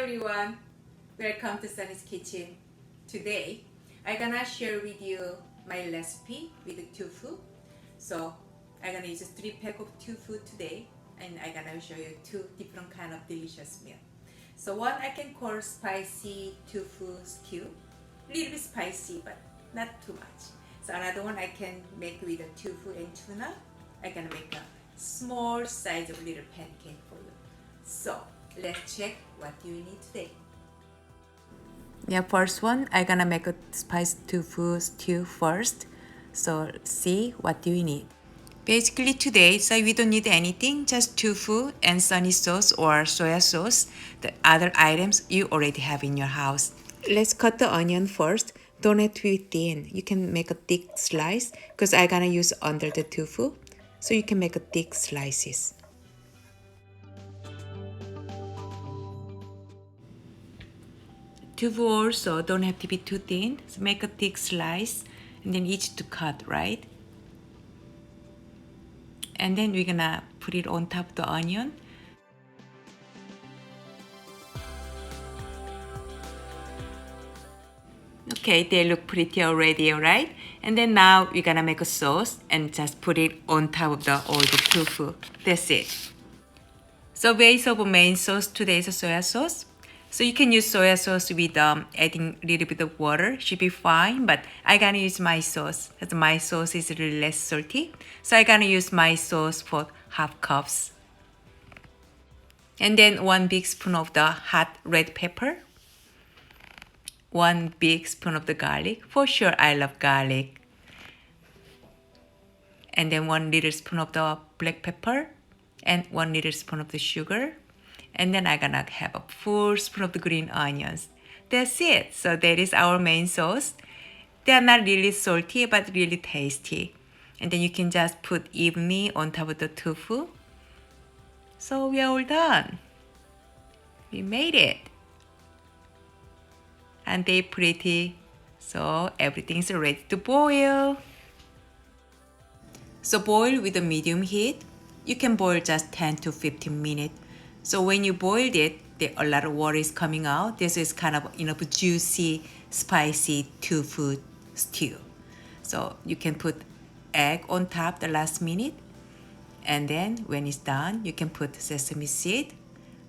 everyone, welcome to Sunny's Kitchen. Today, I'm gonna share with you my recipe with tofu. So I'm gonna use 3 pack of tofu today, and I'm gonna show you 2 different kind of delicious meal. So one I can call spicy tofu stew, little bit spicy but not too much. So another one I can make with a tofu and tuna. I'm gonna make a small size of little pancake for you. So let's check what you need today. Yeah, first one, I'm gonna make a spiced tofu stew first. So see what do you need. Basically today, so we don't need anything, just tofu and sunny sauce or soya sauce. The other items you already have in your house. Let's cut the onion first. Don't have to be thin. You can make a thick slice because I'm gonna use under the tofu. So you can make a thick slices. Tofu also don't have to be too thin. So make a thick slice and then easy to cut, right? And then we're gonna put it on top of the onion. Okay, they look pretty already, alright? And then now we're gonna make a sauce and just put it on top of all the tofu. That's it. So base of main sauce today is a soya sauce. So you can use soya sauce with adding a little bit of water, should be fine, but I'm gonna use my sauce because my sauce is really less salty. So I'm gonna use my sauce for half cups. And then 1 big spoon of the hot red pepper. 1 big spoon of the garlic. For sure, I love garlic. And then 1 little spoon of the black pepper. And 1 little spoon of the sugar. And then I'm gonna have a full spoon of the green onions. That's it. So that is our main sauce. They are not really salty, but really tasty. And then you can just put evenly on top of the tofu. So we are all done. We made it. And they're pretty. So everything's ready to boil. So boil with a medium heat. You can boil just 10 to 15 minutes. So when you boiled it, a lot of water is coming out. This is kind of juicy, spicy tofu stew. So you can put egg on top the last minute. And then when it's done, you can put sesame seed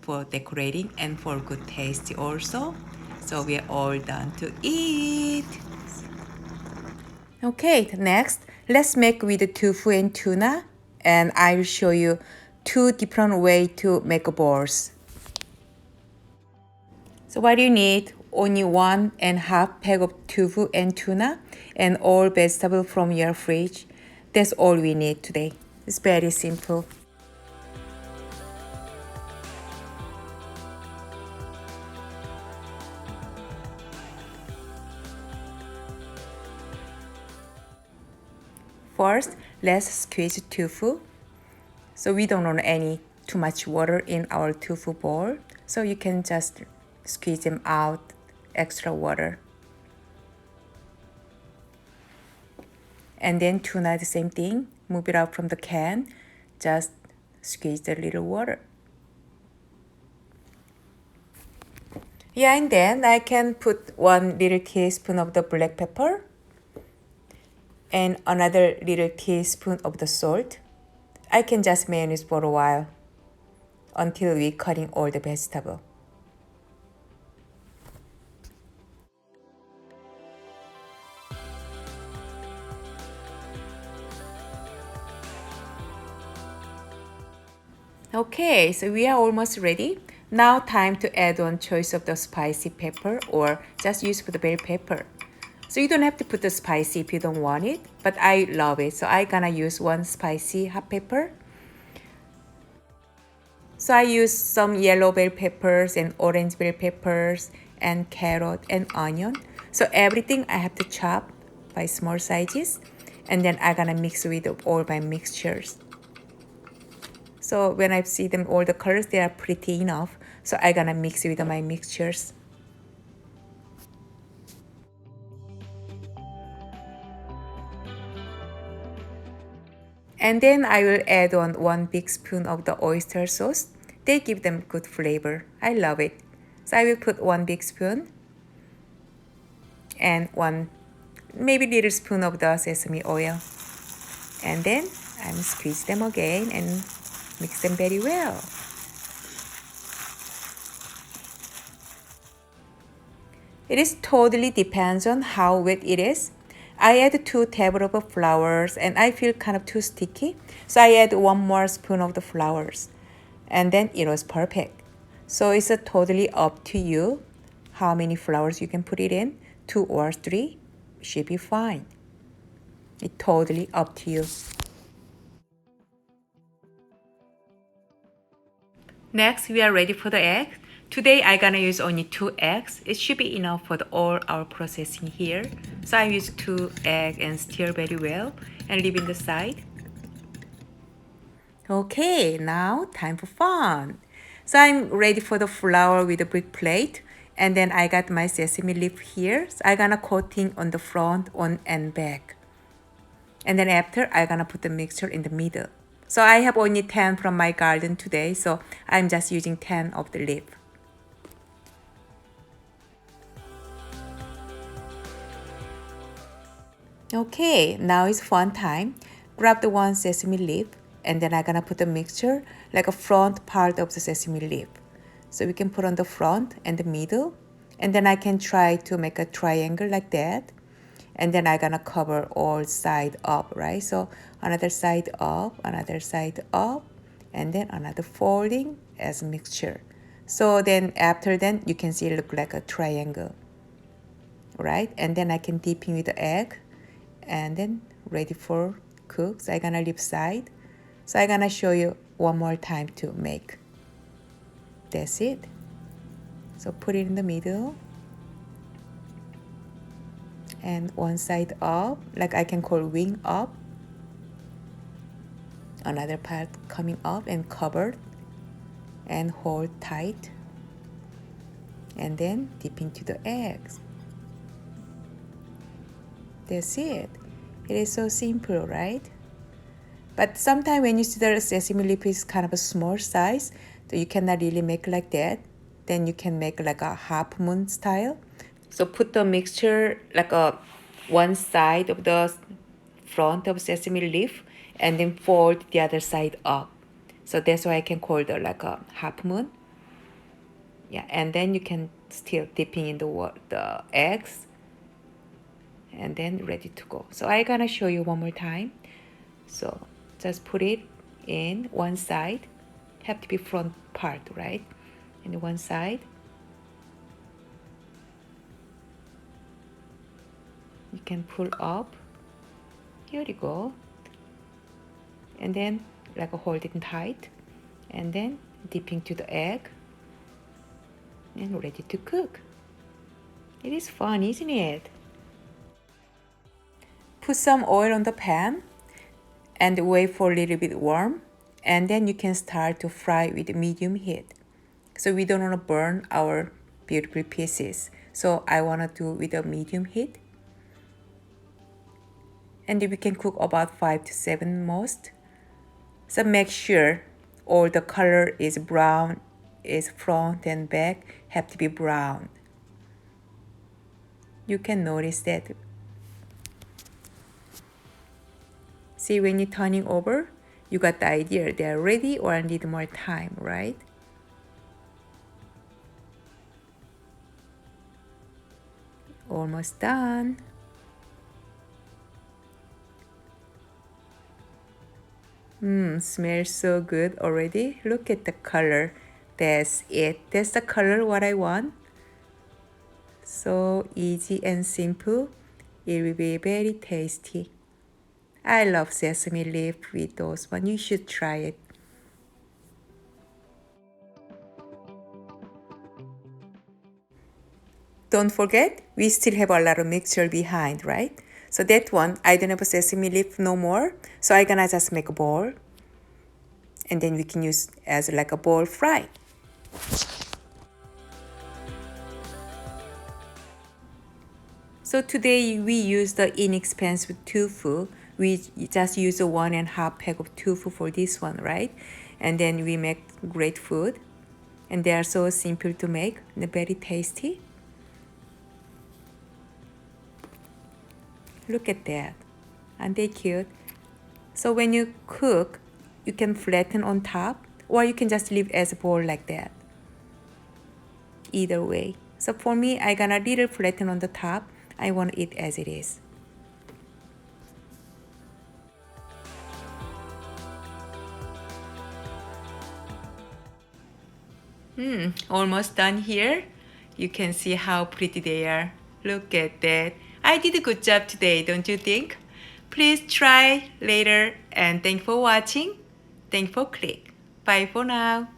for decorating and for good taste also. So we are all done to eat. Okay, next, let's make with the tofu and tuna. And I will show you 2 different ways to make balls. So what do you need? Only 1.5 pack of tofu and tuna and all vegetables from your fridge. That's all we need today. It's very simple. First, let's squeeze tofu. So we don't want any too much water in our tofu bowl. So you can just squeeze them out, extra water. And then tuna, the same thing. Move it out from the can. Just squeeze a little water. Yeah, and then I can put 1 little teaspoon of the black pepper and another little teaspoon of the salt. I can just mayonnaise for a while until we cutting all the vegetable. Okay, so we are almost ready. Now time to add on choice of the spicy pepper or just use for the bell pepper. So you don't have to put the spicy if you don't want it, but I love it. So I gonna use 1 spicy hot pepper. So I use some yellow bell peppers and orange bell peppers and carrot and onion. So everything I have to chop by small sizes. And then I'm gonna mix with all my mixtures. So when I see them all the colors, they are pretty enough. So I'm gonna mix with my mixtures. And then I will add on 1 big spoon of the oyster sauce. They give them good flavor. I love it. So I will put 1 big spoon and 1 maybe little spoon of the sesame oil. And then I'm squeeze them again and mix them very well. It is totally depends on how wet it is. I add 2 tablespoons of flours and I feel kind of too sticky. So I add 1 more spoon of the flours. And then it was perfect. So it's totally up to you how many flours you can put it in. 2 or 3 should be fine. It's totally up to you. Next, we are ready for the egg. Today, I'm gonna use only 2 eggs. It should be enough for all our processing here. So I use 2 eggs and stir very well and leave in the side. Okay, now time for fun. So I'm ready for the flour with a brick plate. And then I got my sesame leaf here. So I'm gonna coating on the front, on and back. And then after, I'm gonna put the mixture in the middle. So I have only 10 from my garden today, so I'm just using 10 of the leaf. Okay, now it's fun time. Grab the 1 sesame leaf, and then I'm gonna put the mixture like a front part of the sesame leaf. So we can put on the front and the middle, and then I can try to make a triangle like that. And then I'm gonna cover all side up, right? So another side up, and then another folding as a mixture. So then after then you can see it look like a triangle, right? And then I can dip in with the egg, and then ready for cook. So I'm gonna leave side. So I'm gonna show you one more time to make. That's it. So put it in the middle. And one side up, like I can call wing up. Another part coming up and covered and hold tight. And then dip into the eggs. That's it. It is so simple, right? But sometimes when you see the sesame leaf is kind of a small size, so you cannot really make like that. Then you can make like a half moon style. So put the mixture like a one side of the front of sesame leaf and then fold the other side up. So that's why I can call it like a half moon. Yeah, and then you can still dipping in the eggs and then ready to go. So I'm gonna show you one more time. So just put it in one side. Have to be front part, right? In one side. You can pull up. Here you go. And then like hold it tight. And then dipping to the egg. And ready to cook. It is fun, isn't it? Put some oil on the pan and wait for a little bit warm. And then you can start to fry with medium heat. So we don't want to burn our beautiful pieces. So I want to do with a medium heat. And we can cook about 5 to 7 most. So make sure all the color is brown, is front and back have to be brown. You can notice that. See, when you're turning over, you got the idea they're ready or need more time, right? Almost done. Smells so good already. Look at the color. That's it. That's the color what I want. So easy and simple. It will be very tasty. I love sesame leaf with those one. You should try it. Don't forget, we still have a lot of mixture behind, right? So that one, I don't have a sesame leaf no more. So I'm gonna just make a bowl. And then we can use as like a bowl fry. So today we use the inexpensive tofu. We just use a 1.5 pack of tofu for this one, right? And then we make great food. and they are so simple to make and very tasty. Look at that. Aren't they cute? So when you cook, you can flatten on top, or you can just leave as a ball like that. Either way. So for me, I gonna little flatten on the top. I want to eat as it is. Almost done here. You can see how pretty they are. Look at that. I did a good job today, don't you think? Please try later, and thanks for watching. Thanks for click. Bye for now.